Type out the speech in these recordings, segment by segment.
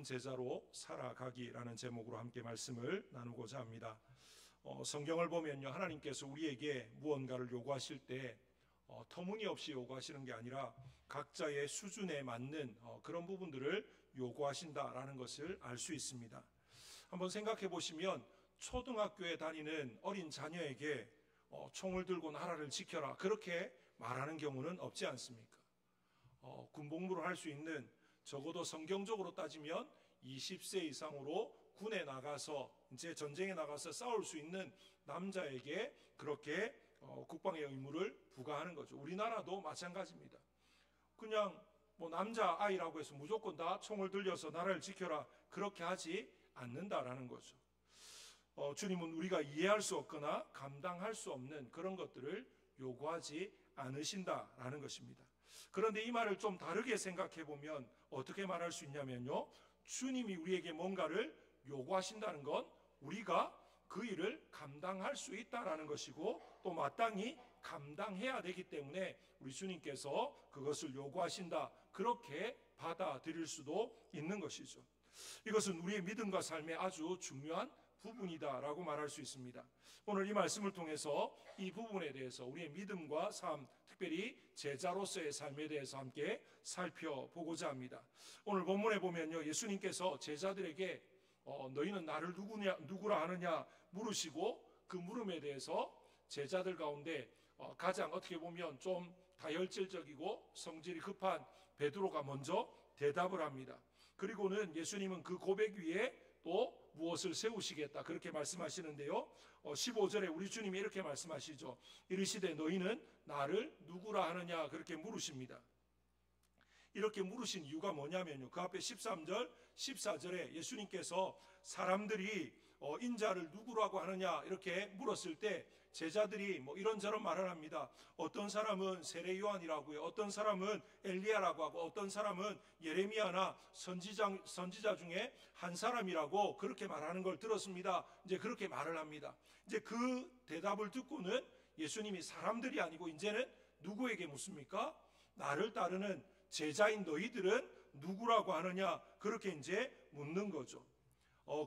참 제자로 살아가기라는 제목으로 함께 말씀을 나누고자 합니다. 성경을 보면요, 하나님께서 우리에게 무언가를 요구하실 때 터무니없이 요구하시는 게 아니라 각자의 수준에 맞는 그런 부분들을 요구하신다라는 것을 알 수 있습니다. 한번 생각해 보시면 초등학교에 다니는 어린 자녀에게 총을 들고 나라를 지켜라 그렇게 말하는 경우는 없지 않습니까? 군복무를 할 수 있는, 적어도 성경적으로 따지면 20세 이상으로 군에 나가서 이제 전쟁에 나가서 싸울 수 있는 남자에게 그렇게 국방의 의무를 부과하는 거죠. 우리나라도 마찬가지입니다. 그냥 남자 아이라고 해서 무조건 다 총을 들려서 나라를 지켜라 그렇게 하지 않는다라는 거죠. 주님은 우리가 이해할 수 없거나 감당할 수 없는 그런 것들을 요구하지 않으신다라는 것입니다. 그런데 이 말을 좀 다르게 생각해 보면 어떻게 말할 수 있냐면요, 주님이 우리에게 뭔가를 요구하신다는 건 우리가 그 일을 감당할 수 있다라는 것이고 또 마땅히 감당해야 되기 때문에 우리 주님께서 그것을 요구하신다 그렇게 받아들일 수도 있는 것이죠. 이것은 우리의 믿음과 삶의 아주 중요한 부분이다라고 말할 수 있습니다. 오늘 이 말씀을 통해서 이 부분에 대해서 우리의 믿음과 삶, 특별히 제자로서의 삶에 대해서 함께 살펴보고자 합니다. 오늘 본문에 보면요, 예수님께서 제자들에게 너희는 나를 누구라 하느냐 물으시고 그 물음에 대해서 제자들 가운데 가장 어떻게 보면 좀 다혈질적이고 성질이 급한 베드로가 먼저 대답을 합니다. 그리고는 예수님은 그 고백 위에 또 무엇을 세우시겠다 그렇게 말씀하시는데요, 15절에 우리 주님이 이렇게 말씀하시죠. 이르시되 너희는 나를 누구라 하느냐 그렇게 물으십니다. 이렇게 물으신 이유가 뭐냐면요, 그 앞에 13절 14절에 예수님께서 사람들이 인자를 누구라고 하느냐 이렇게 물었을 때 제자들이 이런저런 말을 합니다. 어떤 사람은 세례 요한이라고요, 어떤 사람은 엘리야라고 하고 어떤 사람은 예레미야나 선지자 중에 한 사람이라고 그렇게 말하는 걸 들었습니다. 이제 그렇게 말을 합니다. 이제 그 대답을 듣고는 예수님이 사람들이 아니고 이제는 누구에게 묻습니까? 나를 따르는 제자인 너희들은 누구라고 하느냐 그렇게 이제 묻는 거죠.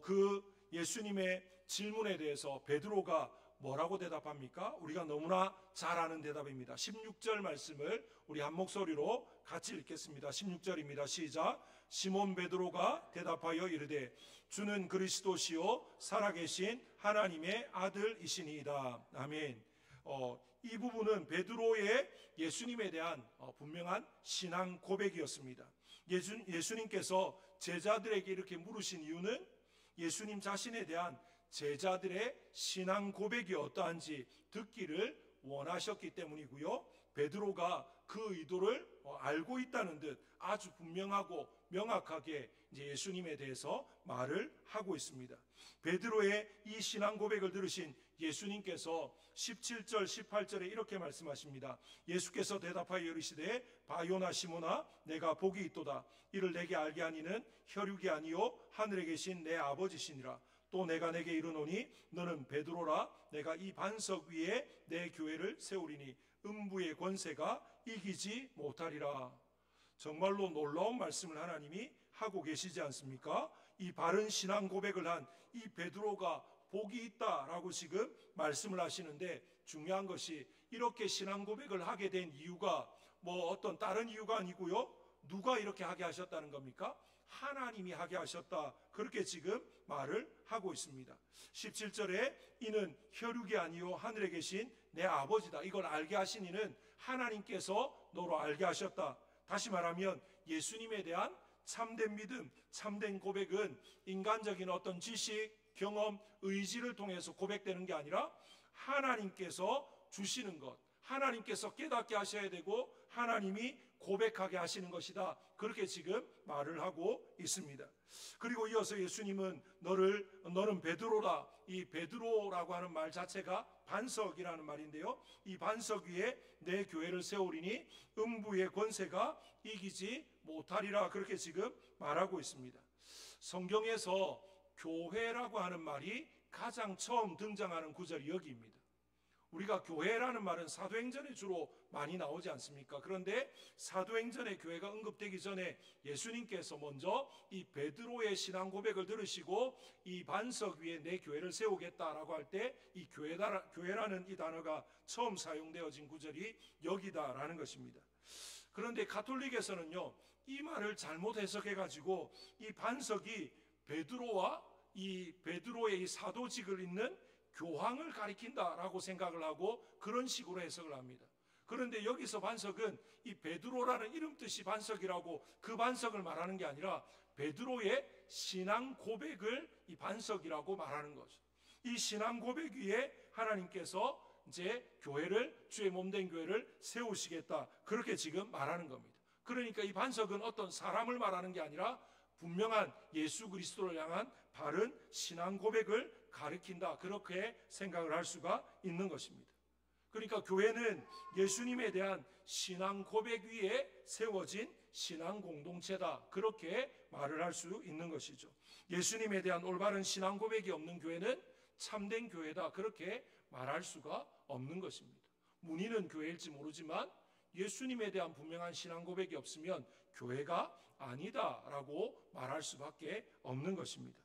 그 예수님의 질문에 대해서 베드로가 뭐라고 대답합니까? 우리가 너무나 잘 아는 대답입니다. 16절 말씀을 우리 한 목소리로 같이 읽겠습니다. 16절입니다. 시작. 시몬 베드로가 대답하여 이르되 주는 그리스도시요 살아계신 하나님의 아들이시니이다. 아멘. 이 부분은 베드로의 예수님에 대한 분명한 신앙 고백이었습니다. 예수님께서 제자들에게 이렇게 물으신 이유는 예수님 자신에 대한 제자들의 신앙 고백이 어떠한지 듣기를 원하셨기 때문이고요, 베드로가 그 의도를 알고 있다는 듯 아주 분명하고 명확하게 이제 예수님에 대해서 말을 하고 있습니다. 베드로의 이 신앙 고백을 들으신 예수님께서 17절 18절에 이렇게 말씀하십니다. 예수께서 대답하여 이르시되 바요나 시몬아 내가 복이 있도다. 이를 내게 알게 하니는 혈육이 아니요 하늘에 계신 내 아버지시니라. 또 내가 내게 이르노니 너는 베드로라. 내가 이 반석 위에 내 교회를 세우리니 음부의 권세가 이기지 못하리라. 정말로 놀라운 말씀을 하나님이 하고 계시지 않습니까? 이 바른 신앙 고백을 한 이 베드로가 복이 있다라고 지금 말씀을 하시는데, 중요한 것이 이렇게 신앙 고백을 하게 된 이유가 어떤 다른 이유가 아니고요, 누가 이렇게 하게 하셨다는 겁니까? 하나님이 하게 하셨다 그렇게 지금 말을 하고 있습니다. 17절에 이는 혈육이 아니요 하늘에 계신 내 아버지다. 이걸 알게 하신 이는 하나님께서 너로 알게 하셨다. 다시 말하면 예수님에 대한 참된 믿음, 참된 고백은 인간적인 어떤 지식, 경험, 의지를 통해서 고백되는 게 아니라 하나님께서 주시는 것, 하나님께서 깨닫게 하셔야 되고 하나님이 고백하게 하시는 것이다 그렇게 지금 말을 하고 있습니다. 그리고 이어서 예수님은 너는 베드로라. 이 베드로라고 하는 말 자체가 반석이라는 말인데요, 이 반석 위에 내 교회를 세우리니 음부의 권세가 이기지 못하리라 그렇게 지금 말하고 있습니다. 성경에서 교회라고 하는 말이 가장 처음 등장하는 구절이 여기입니다. 우리가 교회라는 말은 사도행전에 주로 많이 나오지 않습니까? 그런데 사도행전에 교회가 언급되기 전에 예수님께서 먼저 이 베드로의 신앙 고백을 들으시고 이 반석 위에 내 교회를 세우겠다라고 할 때 이 교회라는 이 단어가 처음 사용되어진 구절이 여기다라는 것입니다. 그런데 가톨릭에서는요, 이 말을 잘못 해석해 가지고 이 반석이 베드로와 이 베드로의 이 사도직을 잇는 교황을 가리킨다라고 생각을 하고 그런 식으로 해석을 합니다. 그런데 여기서 반석은 이 베드로라는 이름 뜻이 반석이라고 그 반석을 말하는 게 아니라 베드로의 신앙 고백을 이 반석이라고 말하는 거죠. 이 신앙 고백 위에 하나님께서 이제 교회를, 주의 몸된 교회를 세우시겠다, 그렇게 지금 말하는 겁니다. 그러니까 이 반석은 어떤 사람을 말하는 게 아니라 분명한 예수 그리스도를 향한 바른 신앙 고백을 가리킨다, 그렇게 생각을 할 수가 있는 것입니다. 그러니까 교회는 예수님에 대한 신앙 고백 위에 세워진 신앙 공동체다, 그렇게 말을 할 수 있는 것이죠. 예수님에 대한 올바른 신앙 고백이 없는 교회는 참된 교회다, 그렇게 말할 수가 없는 것입니다. 문의는 교회일지 모르지만 예수님에 대한 분명한 신앙 고백이 없으면 교회가 아니다라고 말할 수밖에 없는 것입니다.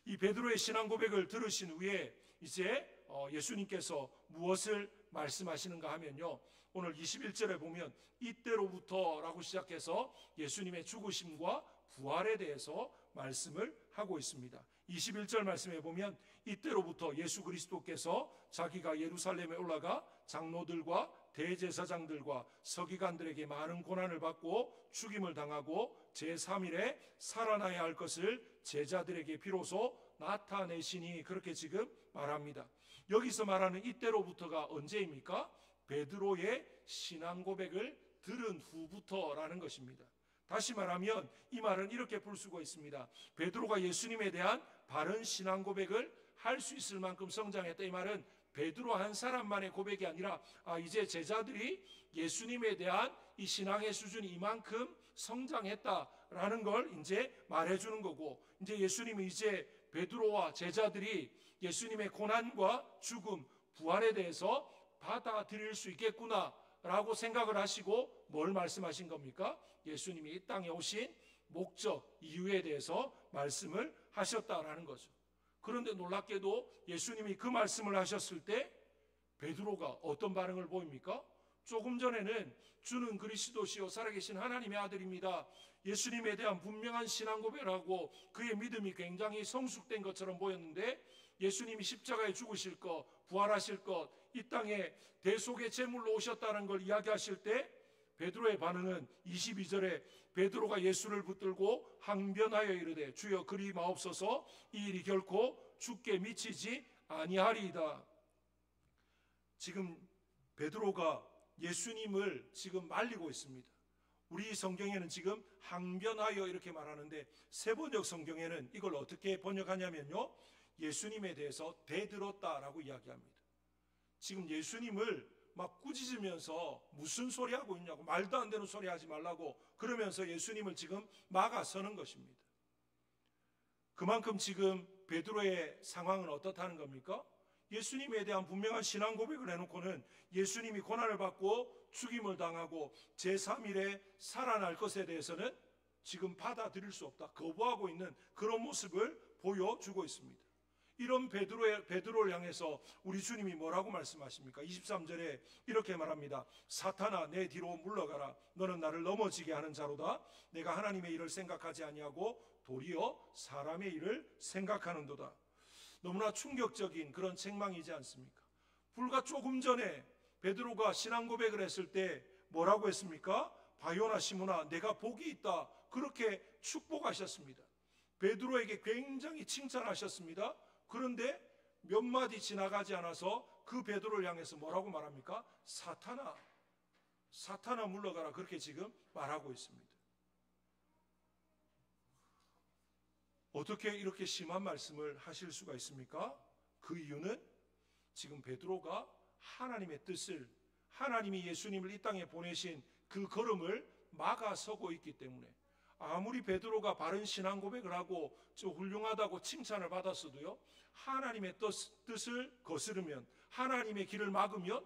이 베드로의 신앙 고백을 들으신 후에 이제 예수님께서 무엇을 말씀하시는가 하면요, 오늘 21절에 보면 이때로부터라고 시작해서 예수님의 죽으심과 부활에 대해서 말씀을 하고 있습니다. 21절 말씀에 보면 이때로부터 예수 그리스도께서 자기가 예루살렘에 올라가 장로들과 대제사장들과 서기관들에게 많은 고난을 받고 죽임을 당하고 제3일에 살아나야 할 것을 제자들에게 비로소 나타내시니, 그렇게 지금 말합니다. 여기서 말하는 이때로부터가 언제입니까? 베드로의 신앙 고백을 들은 후부터라는 것입니다. 다시 말하면 이 말은 이렇게 볼 수가 있습니다. 베드로가 예수님에 대한 바른 신앙 고백을 할 수 있을 만큼 성장했다, 이 말은 베드로 한 사람만의 고백이 아니라 이제 제자들이 예수님에 대한 이 신앙의 수준이 이만큼 성장했다라는 걸 이제 말해주는 거고, 이제 예수님은 이제 베드로와 제자들이 예수님의 고난과 죽음, 부활에 대해서 받아들일 수 있겠구나 라고 생각을 하시고 뭘 말씀하신 겁니까? 예수님이 이 땅에 오신 목적, 이유에 대해서 말씀을 하셨다라는 거죠. 그런데 놀랍게도 예수님이 그 말씀을 하셨을 때 베드로가 어떤 반응을 보입니까? 조금 전에는 주는 그리스도시요 살아계신 하나님의 아들입니다, 예수님에 대한 분명한 신앙 고백을 하고 그의 믿음이 굉장히 성숙된 것처럼 보였는데, 예수님이 십자가에 죽으실 것, 부활하실 것, 이 땅에 대속의 제물로 오셨다는 걸 이야기하실 때 베드로의 반응은 22절에 베드로가 예수를 붙들고 항변하여 이르되 주여 그리 마옵소서, 이 일이 결코 주께 미치지 아니하리이다. 지금 베드로가 예수님을 지금 말리고 있습니다. 우리 성경에는 지금 항변하여 이렇게 말하는데 세번역 성경에는 이걸 어떻게 번역하냐면요, 예수님에 대해서 대들었다라고 이야기합니다. 지금 예수님을 막 꾸짖으면서 무슨 소리 하고 있냐고, 말도 안 되는 소리 하지 말라고 그러면서 예수님을 지금 막아서는 것입니다. 그만큼 지금 베드로의 상황은 어떻다는 겁니까? 예수님에 대한 분명한 신앙 고백을 해놓고는 예수님이 고난을 받고 죽임을 당하고 제3일에 살아날 것에 대해서는 지금 받아들일 수 없다, 거부하고 있는 그런 모습을 보여주고 있습니다. 이런 베드로를 향해서 우리 주님이 뭐라고 말씀하십니까? 23절에 이렇게 말합니다. 사탄아 내 뒤로 물러가라, 너는 나를 넘어지게 하는 자로다. 내가 하나님의 일을 생각하지 아니하고 도리어 사람의 일을 생각하는도다. 너무나 충격적인 그런 책망이지 않습니까? 불과 조금 전에 베드로가 신앙 고백을 했을 때 뭐라고 했습니까? 바요나 시몬아 내가 복이 있다, 그렇게 축복하셨습니다. 베드로에게 굉장히 칭찬하셨습니다. 그런데 몇 마디 지나가지 않아서 그 베드로를 향해서 뭐라고 말합니까? 사탄아 물러가라, 그렇게 지금 말하고 있습니다. 어떻게 이렇게 심한 말씀을 하실 수가 있습니까? 그 이유는 지금 베드로가 하나님의 뜻을, 하나님이 예수님을 이 땅에 보내신 그 걸음을 막아서고 있기 때문에, 아무리 베드로가 바른 신앙 고백을 하고 훌륭하다고 칭찬을 받았어도요, 하나님의 뜻을 거스르면, 하나님의 길을 막으면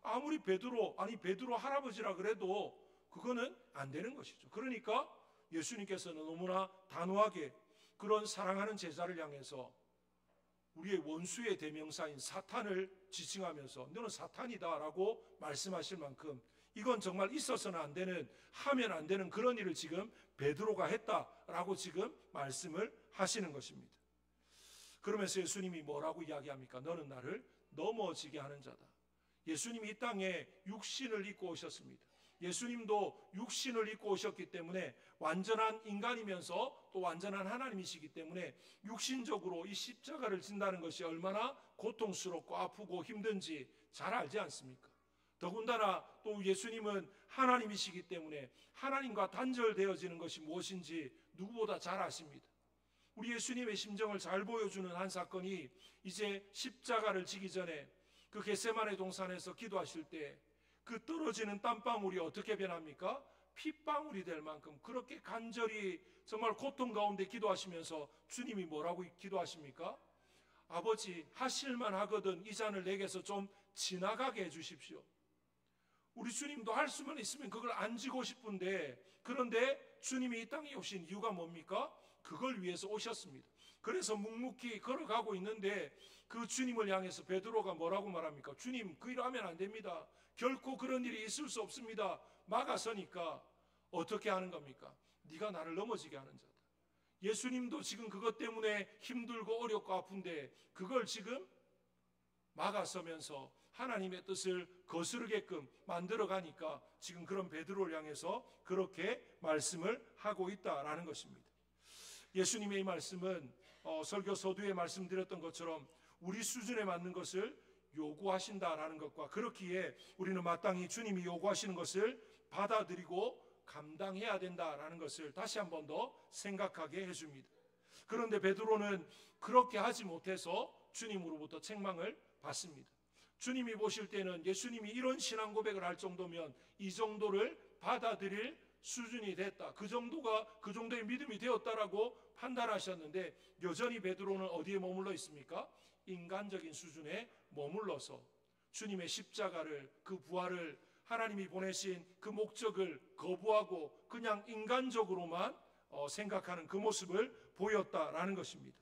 아무리 베드로 할아버지라 그래도 그거는 안 되는 것이죠. 그러니까 예수님께서는 너무나 단호하게 그런 사랑하는 제자를 향해서 우리의 원수의 대명사인 사탄을 지칭하면서 너는 사탄이다라고 말씀하실 만큼 이건 정말 있어서는 안 되는, 하면 안 되는 그런 일을 지금 베드로가 했다라고 지금 말씀을 하시는 것입니다. 그러면서 예수님이 뭐라고 이야기합니까? 너는 나를 넘어지게 하는 자다. 예수님이 이 땅에 육신을 입고 오셨습니다. 예수님도 육신을 입고 오셨기 때문에 완전한 인간이면서 또 완전한 하나님이시기 때문에 육신적으로 이 십자가를 진다는 것이 얼마나 고통스럽고 아프고 힘든지 잘 알지 않습니까? 더군다나 또 예수님은 하나님이시기 때문에 하나님과 단절되어지는 것이 무엇인지 누구보다 잘 아십니다. 우리 예수님의 심정을 잘 보여주는 한 사건이 이제 십자가를 지기 전에 그 겟세마네 동산에서 기도하실 때 그 떨어지는 땀방울이 어떻게 변합니까? 핏방울이 될 만큼 그렇게 간절히 정말 고통 가운데 기도하시면서 주님이 뭐라고 기도하십니까? 아버지, 하실만 하거든 이 잔을 내게서 좀 지나가게 해주십시오. 우리 주님도 할 수만 있으면 그걸 안 지고 싶은데, 그런데 주님이 이 땅에 오신 이유가 뭡니까? 그걸 위해서 오셨습니다. 그래서 묵묵히 걸어가고 있는데 그 주님을 향해서 베드로가 뭐라고 말합니까? 주님, 그 일 하면 안 됩니다. 결코 그런 일이 있을 수 없습니다. 막아서니까 어떻게 하는 겁니까? 네가 나를 넘어지게 하는 자다. 예수님도 지금 그것 때문에 힘들고 어렵고 아픈데 그걸 지금 막아서면서 하나님의 뜻을 거스르게끔 만들어가니까 지금 그런 베드로를 향해서 그렇게 말씀을 하고 있다라는 것입니다. 예수님의 이 말씀은 설교 서두에 말씀드렸던 것처럼 우리 수준에 맞는 것을 요구하신다라는 것과, 그렇기에 우리는 마땅히 주님이 요구하시는 것을 받아들이고 감당해야 된다라는 것을 다시 한 번 더 생각하게 해줍니다. 그런데 베드로는 그렇게 하지 못해서 주님으로부터 책망을 받습니다. 주님이 보실 때는 예수님이 이런 신앙 고백을 할 정도면 이 정도를 받아들일 수준이 됐다, 그 정도의 믿음이 되었다라고 판단하셨는데 여전히 베드로는 어디에 머물러 있습니까? 인간적인 수준에 머물러서 주님의 십자가를, 그 부활을, 하나님이 보내신 그 목적을 거부하고 그냥 인간적으로만 생각하는 그 모습을 보였다라는 것입니다.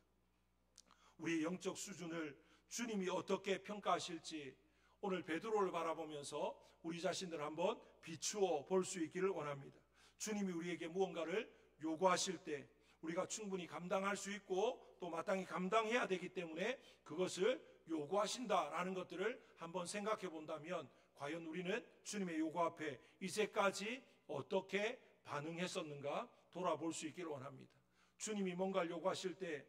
우리의 영적 수준을 주님이 어떻게 평가하실지 오늘 베드로를 바라보면서 우리 자신들 한번 비추어 볼 수 있기를 원합니다. 주님이 우리에게 무언가를 요구하실 때 우리가 충분히 감당할 수 있고 또 마땅히 감당해야 되기 때문에 그것을 요구하신다라는 것들을 한번 생각해 본다면 과연 우리는 주님의 요구 앞에 이제까지 어떻게 반응했었는가 돌아볼 수 있기를 원합니다. 주님이 뭔가를 요구하실 때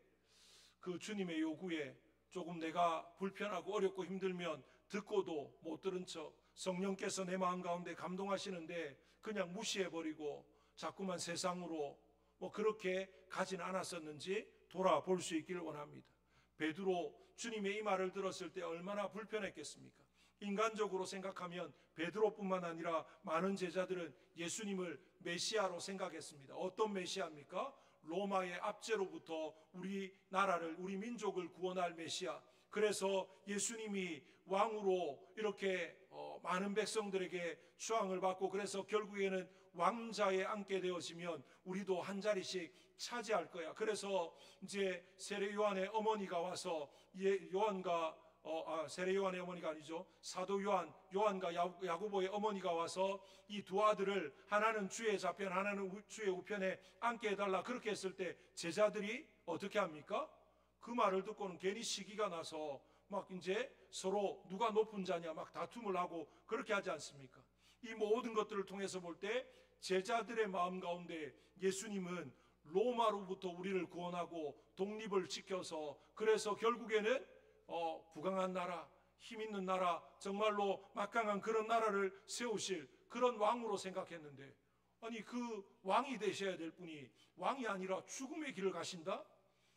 그 주님의 요구에 조금 내가 불편하고 어렵고 힘들면 듣고도 못 들은 척, 성령께서 내 마음 가운데 감동하시는데 그냥 무시해버리고 자꾸만 세상으로 그렇게 가진 않았었는지 돌아볼 수 있기를 원합니다. 베드로 주님의 이 말을 들었을 때 얼마나 불편했겠습니까? 인간적으로 생각하면 베드로뿐만 아니라 많은 제자들은 예수님을 메시아로 생각했습니다. 어떤 메시아입니까? 로마의 압제로부터 우리 나라를, 우리 민족을 구원할 메시아. 그래서 예수님이 왕으로 이렇게 많은 백성들에게 수왕을 받고 그래서 결국에는 왕자에 앉게 되어지면 우리도 한 자리씩 차지할 거야. 그래서 이제 세례 요한의 어머니가 와서 세례 요한의 어머니가 아니죠. 사도 요한과 야고보의 어머니가 와서 이 두 아들을 하나는 주의 좌편 하나는 주의 우편에 앉게 해달라 그렇게 했을 때 제자들이 어떻게 합니까? 그 말을 듣고는 괜히 시기가 나서 막 이제 서로 누가 높은 자냐 막 다툼을 하고 그렇게 하지 않습니까? 이 모든 것들을 통해서 볼 때 제자들의 마음 가운데 예수님은 로마로부터 우리를 구원하고 독립을 지켜서 그래서 결국에는 부강한 나라, 힘 있는 나라, 정말로 막강한 그런 나라를 세우실 그런 왕으로 생각했는데, 아니 그 왕이 되셔야 될 분이 왕이 아니라 죽음의 길을 가신다?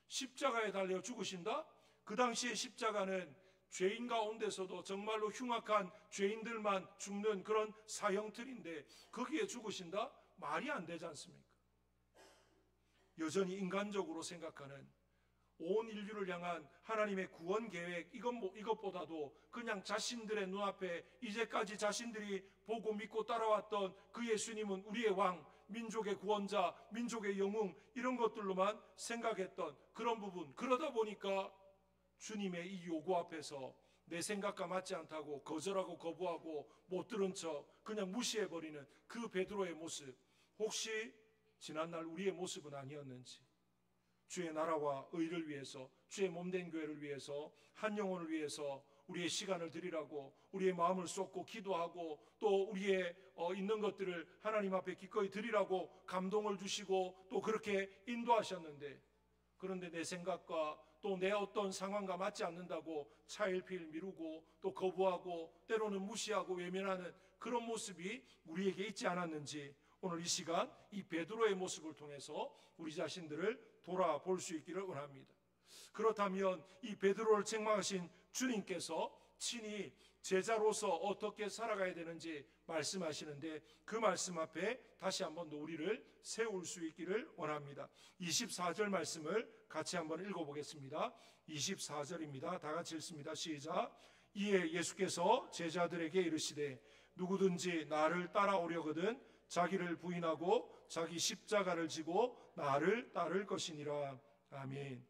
십자가에 달려 죽으신다? 그 당시에 십자가는 죄인 가운데서도 정말로 흉악한 죄인들만 죽는 그런 사형틀인데 거기에 죽으신다? 말이 안 되지 않습니까? 여전히 인간적으로 생각하는 온 인류를 향한 하나님의 구원 계획, 이것보다도 그냥 자신들의 눈앞에 이제까지 자신들이 보고 믿고 따라왔던 그 예수님은 우리의 왕, 민족의 구원자, 민족의 영웅, 이런 것들로만 생각했던 그런 부분, 그러다 보니까 주님의 이 요구 앞에서 내 생각과 맞지 않다고 거절하고 거부하고 못 들은 척 그냥 무시해버리는 그 베드로의 모습, 혹시 지난날 우리의 모습은 아니었는지, 주의 나라와 의를 위해서, 주의 몸된 교회를 위해서, 한 영혼을 위해서 우리의 시간을 드리라고, 우리의 마음을 쏟고 기도하고, 또 우리의 있는 것들을 하나님 앞에 기꺼이 드리라고 감동을 주시고 또 그렇게 인도하셨는데, 그런데 내 생각과 또 내 어떤 상황과 맞지 않는다고 차일피일 미루고 또 거부하고 때로는 무시하고 외면하는 그런 모습이 우리에게 있지 않았는지, 오늘 이 시간 이 베드로의 모습을 통해서 우리 자신들을 돌아볼 수 있기를 원합니다. 그렇다면 이 베드로를 책망하신 주님께서 친히 제자로서 어떻게 살아가야 되는지 말씀하시는데, 그 말씀 앞에 다시 한번 우리를 세울 수 있기를 원합니다. 24절 말씀을 같이 한번 읽어보겠습니다. 24절입니다. 다 같이 읽습니다. 시작. 이에 예수께서 제자들에게 이르시되 누구든지 나를 따라오려거든 자기를 부인하고 자기 십자가를 지고 나를 따를 것이니라. 아멘.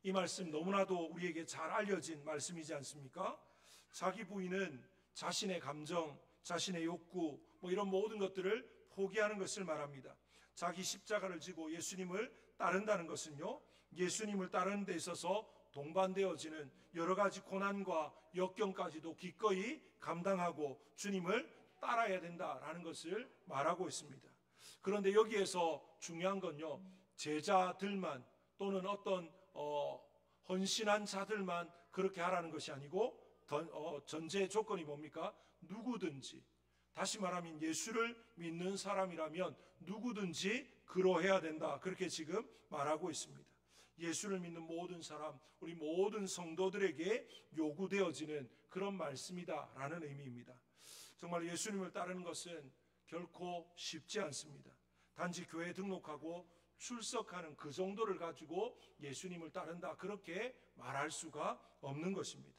이 말씀 너무나도 우리에게 잘 알려진 말씀이지 않습니까? 자기 부인은 자신의 감정, 자신의 욕구, 이런 모든 것들을 포기하는 것을 말합니다. 자기 십자가를 지고 예수님을 따른다는 것은요, 예수님을 따르는 데 있어서 동반되어지는 여러 가지 고난과 역경까지도 기꺼이 감당하고 주님을 따라야 된다라는 것을 말하고 있습니다. 그런데 여기에서 중요한 건요, 제자들만 또는 어떤 헌신한 자들만 그렇게 하라는 것이 아니고 전제 조건이 뭡니까? 누구든지, 다시 말하면 예수를 믿는 사람이라면 누구든지 그러해야 된다, 그렇게 지금 말하고 있습니다. 예수를 믿는 모든 사람, 우리 모든 성도들에게 요구되어지는 그런 말씀이다라는 의미입니다. 정말 예수님을 따르는 것은 결코 쉽지 않습니다. 단지 교회에 등록하고 출석하는 그 정도를 가지고 예수님을 따른다, 그렇게 말할 수가 없는 것입니다.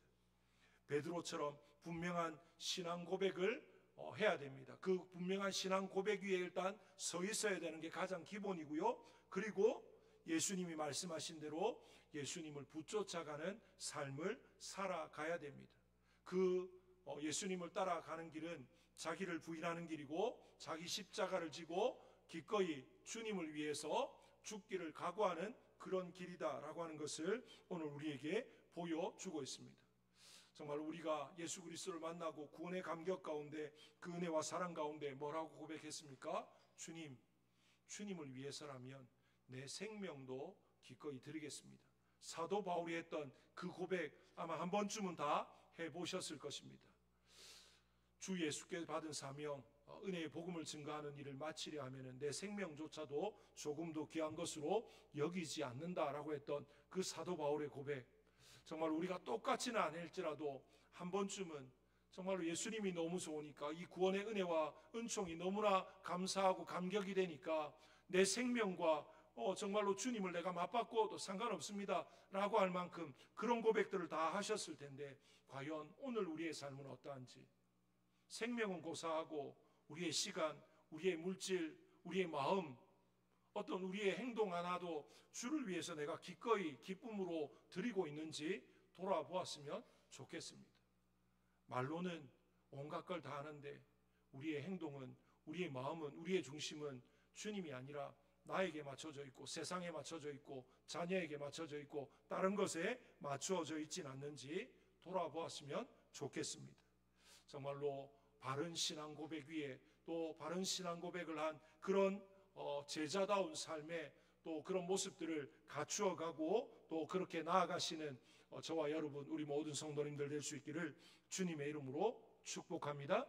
베드로처럼 분명한 신앙 고백을 해야 됩니다. 그 분명한 신앙 고백 위에 일단 서 있어야 되는 게 가장 기본이고요. 그리고 예수님이 말씀하신 대로 예수님을 붙쫓아가는 삶을 살아가야 됩니다. 그 예수님을 따라가는 길은 자기를 부인하는 길이고, 자기 십자가를 지고 기꺼이 주님을 위해서 죽기를 각오하는 그런 길이다라고 하는 것을 오늘 우리에게 보여주고 있습니다. 정말 우리가 예수 그리스도를 만나고 구원의 감격 가운데, 그 은혜와 사랑 가운데 뭐라고 고백했습니까? 주님을 위해서라면 내 생명도 기꺼이 드리겠습니다. 사도 바울이 했던 그 고백 아마 한 번쯤은 다 해보셨을 것입니다. 주 예수께 받은 사명, 은혜의 복음을 증거하는 일을 마치려 하면 내 생명조차도 조금도 귀한 것으로 여기지 않는다라고 했던 그 사도 바울의 고백, 정말 우리가 똑같이는 아닐지라도 한 번쯤은 정말로 예수님이 너무 좋으니까, 이 구원의 은혜와 은총이 너무나 감사하고 감격이 되니까 내 생명과 정말로 주님을 내가 맞바꿔도 상관없습니다 라고 할 만큼 그런 고백들을 다 하셨을 텐데, 과연 오늘 우리의 삶은 어떠한지, 생명은 고사하고 우리의 시간, 우리의 물질, 우리의 마음, 어떤 우리의 행동 하나도 주를 위해서 내가 기꺼이 기쁨으로 드리고 있는지 돌아보았으면 좋겠습니다. 말로는 온갖 걸 다 하는데 우리의 행동은, 우리의 마음은, 우리의 중심은 주님이 아니라 나에게 맞춰져 있고, 세상에 맞춰져 있고, 자녀에게 맞춰져 있고, 다른 것에 맞추어져 있진 않는지 돌아보았으면 좋겠습니다. 정말로 바른 신앙 고백 위에 또 바른 신앙 고백을 한 그런 제자다운 삶의 또 그런 모습들을 갖추어가고 또 그렇게 나아가시는 저와 여러분, 우리 모든 성도님들 될 수 있기를 주님의 이름으로 축복합니다.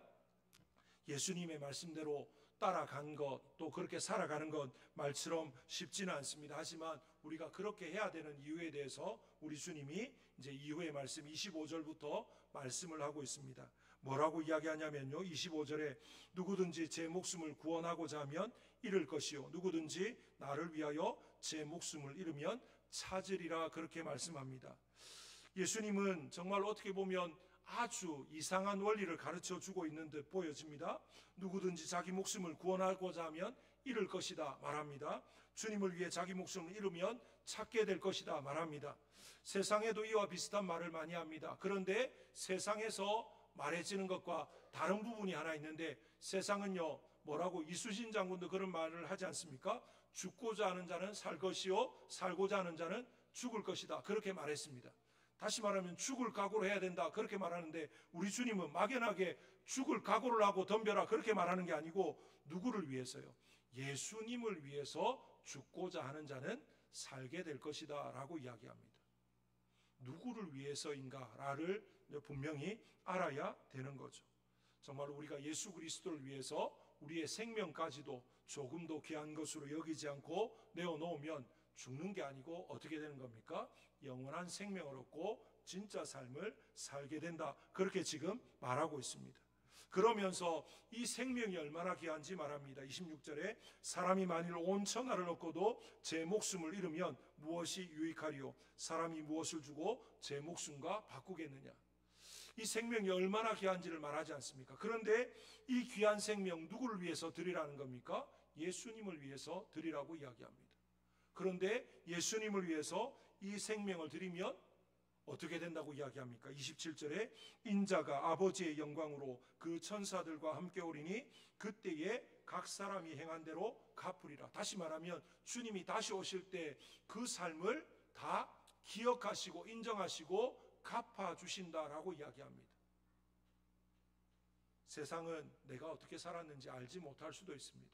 예수님의 말씀대로 따라간 것, 또 그렇게 살아가는 것 말처럼 쉽지는 않습니다. 하지만 우리가 그렇게 해야 되는 이유에 대해서 우리 주님이 이제 이후의 말씀 25절부터 말씀을 하고 있습니다. 뭐라고 이야기하냐면요, 25절에 누구든지 제 목숨을 구원하고자 하면 잃을 것이요 누구든지 나를 위하여 제 목숨을 잃으면 찾으리라 그렇게 말씀합니다. 예수님은 정말 어떻게 보면 아주 이상한 원리를 가르쳐 주고 있는 듯 보여집니다. 누구든지 자기 목숨을 구원하고자 하면 잃을 것이다 말합니다. 주님을 위해 자기 목숨을 잃으면 찾게 될 것이다 말합니다. 세상에도 이와 비슷한 말을 많이 합니다. 그런데 세상에서 말해지는 것과 다른 부분이 하나 있는데, 세상은요 뭐라고, 이순신 장군도 그런 말을 하지 않습니까? 죽고자 하는 자는 살 것이요 살고자 하는 자는 죽을 것이다 그렇게 말했습니다. 다시 말하면 죽을 각오를 해야 된다 그렇게 말하는데, 우리 주님은 막연하게 죽을 각오를 하고 덤벼라 그렇게 말하는 게 아니고, 누구를 위해서요? 예수님을 위해서 죽고자 하는 자는 살게 될 것이다 라고 이야기합니다. 누구를 위해서인가를 분명히 알아야 되는 거죠. 정말 우리가 예수 그리스도를 위해서 우리의 생명까지도 조금도 귀한 것으로 여기지 않고 내어놓으면 죽는 게 아니고 어떻게 되는 겁니까? 영원한 생명을 얻고 진짜 삶을 살게 된다 그렇게 지금 말하고 있습니다. 그러면서 이 생명이 얼마나 귀한지 말합니다. 26절에 사람이 만일 온 천하를 얻고도 제 목숨을 잃으면 무엇이 유익하리요? 사람이 무엇을 주고 제 목숨과 바꾸겠느냐? 이 생명이 얼마나 귀한지를 말하지 않습니까? 그런데 이 귀한 생명 누구를 위해서 드리라는 겁니까? 예수님을 위해서 드리라고 이야기합니다. 그런데 예수님을 위해서 이 생명을 드리면 어떻게 된다고 이야기합니까? 27절에 인자가 아버지의 영광으로 그 천사들과 함께 오리니 그때에 각 사람이 행한 대로 갚으리라. 다시 말하면 주님이 다시 오실 때 그 삶을 다 기억하시고 인정하시고 갚아주신다라고 이야기합니다. 세상은 내가 어떻게 살았는지 알지 못할 수도 있습니다.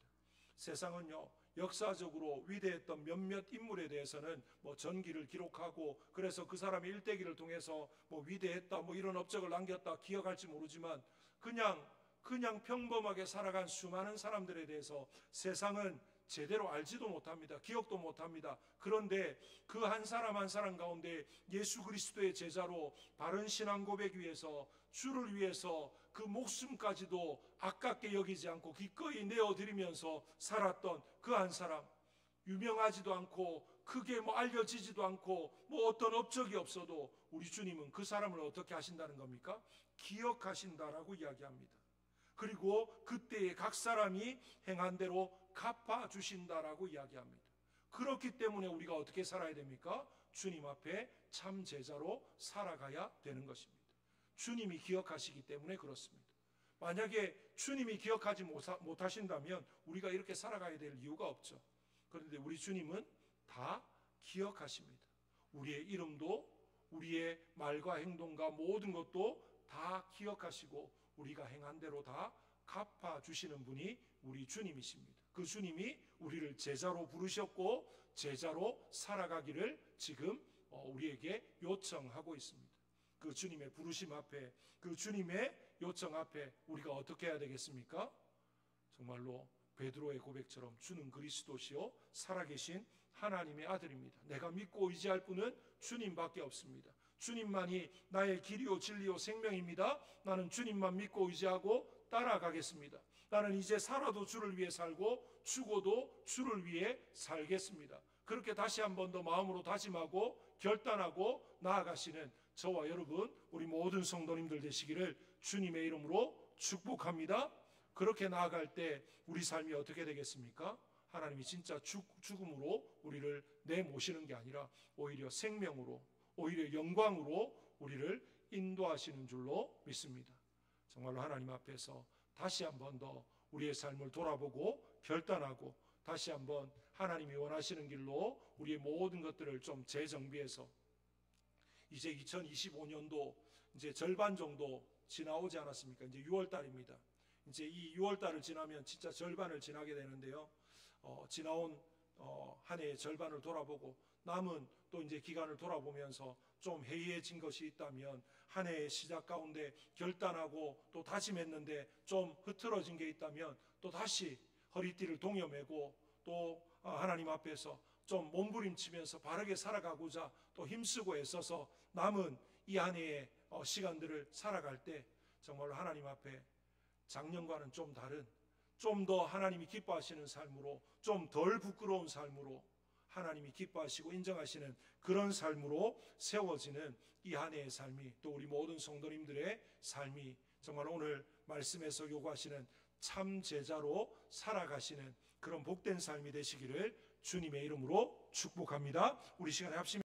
세상은요 역사적으로 위대했던 몇몇 인물에 대해서는 전기를 기록하고, 그래서 그 사람의 일대기를 통해서 위대했다 이런 업적을 남겼다 기억할지 모르지만, 그냥 평범하게 살아간 수많은 사람들에 대해서 세상은 제대로 알지도 못합니다. 기억도 못합니다. 그런데 그 한 사람 한 사람 가운데 예수 그리스도의 제자로 바른 신앙 고백 위해서 주를 위해서 그 목숨까지도 아깝게 여기지 않고 기꺼이 내어드리면서 살았던 그 한 사람, 유명하지도 않고 크게 알려지지도 않고 어떤 업적이 없어도 우리 주님은 그 사람을 어떻게 하신다는 겁니까? 기억하신다라고 이야기합니다. 그리고 그때에 각 사람이 행한 대로 갚아주신다라고 이야기합니다. 그렇기 때문에 우리가 어떻게 살아야 됩니까? 주님 앞에 참 제자로 살아가야 되는 것입니다. 주님이 기억하시기 때문에 그렇습니다. 만약에 주님이 기억하지 못하신다면 우리가 이렇게 살아가야 될 이유가 없죠. 그런데 우리 주님은 다 기억하십니다. 우리의 이름도 우리의 말과 행동과 모든 것도 다 기억하시고 우리가 행한 대로 다 갚아주시는 분이 우리 주님이십니다. 그 주님이 우리를 제자로 부르셨고 제자로 살아가기를 지금 우리에게 요청하고 있습니다. 그 주님의 부르심 앞에, 그 주님의 요청 앞에 우리가 어떻게 해야 되겠습니까? 정말로 베드로의 고백처럼 주는 그리스도시요 살아계신 하나님의 아들입니다. 내가 믿고 의지할 분은 주님밖에 없습니다. 주님만이 나의 길이요 진리요 생명입니다. 나는 주님만 믿고 의지하고 따라가겠습니다. 나는 이제 살아도 주를 위해 살고 죽어도 주를 위해 살겠습니다. 그렇게 다시 한 번 더 마음으로 다짐하고 결단하고 나아가시는 저와 여러분, 우리 모든 성도님들 되시기를 주님의 이름으로 축복합니다. 그렇게 나아갈 때 우리 삶이 어떻게 되겠습니까? 하나님이 진짜 죽음으로 우리를 내모시는 게 아니라 오히려 생명으로, 오히려 영광으로 우리를 인도하시는 줄로 믿습니다. 정말로 하나님 앞에서 다시 한 번 더 우리의 삶을 돌아보고 결단하고 다시 한번 하나님이 원하시는 길로 우리의 모든 것들을 좀 재정비해서, 이제 2025년도 이제 절반 정도 지나오지 않았습니까? 이제 6월 달입니다. 이제 이 6월 달을 지나면 진짜 절반을 지나게 되는데요. 지나온 한 해의 절반을 돌아보고 남은 또 이제 기간을 돌아보면서 좀 해이해진 것이 있다면, 한 해의 시작 가운데 결단하고 또 다짐했는데 좀 흐트러진 게 있다면 또 다시 허리띠를 동여매고 또 하나님 앞에서 좀 몸부림치면서 바르게 살아가고자 또 힘쓰고 애써서 남은 이 한 해의 시간들을 살아갈 때 정말로 하나님 앞에 작년과는 좀 다른 좀 더 하나님이 기뻐하시는 삶으로, 좀 덜 부끄러운 삶으로 하나님이 기뻐하시고 인정하시는 그런 삶으로 세워지는 이 한 해의 삶이, 또 우리 모든 성도님들의 삶이 정말 오늘 말씀에서 요구하시는 참 제자로 살아가시는 그런 복된 삶이 되시기를 주님의 이름으로 축복합니다. 우리 시간에 합심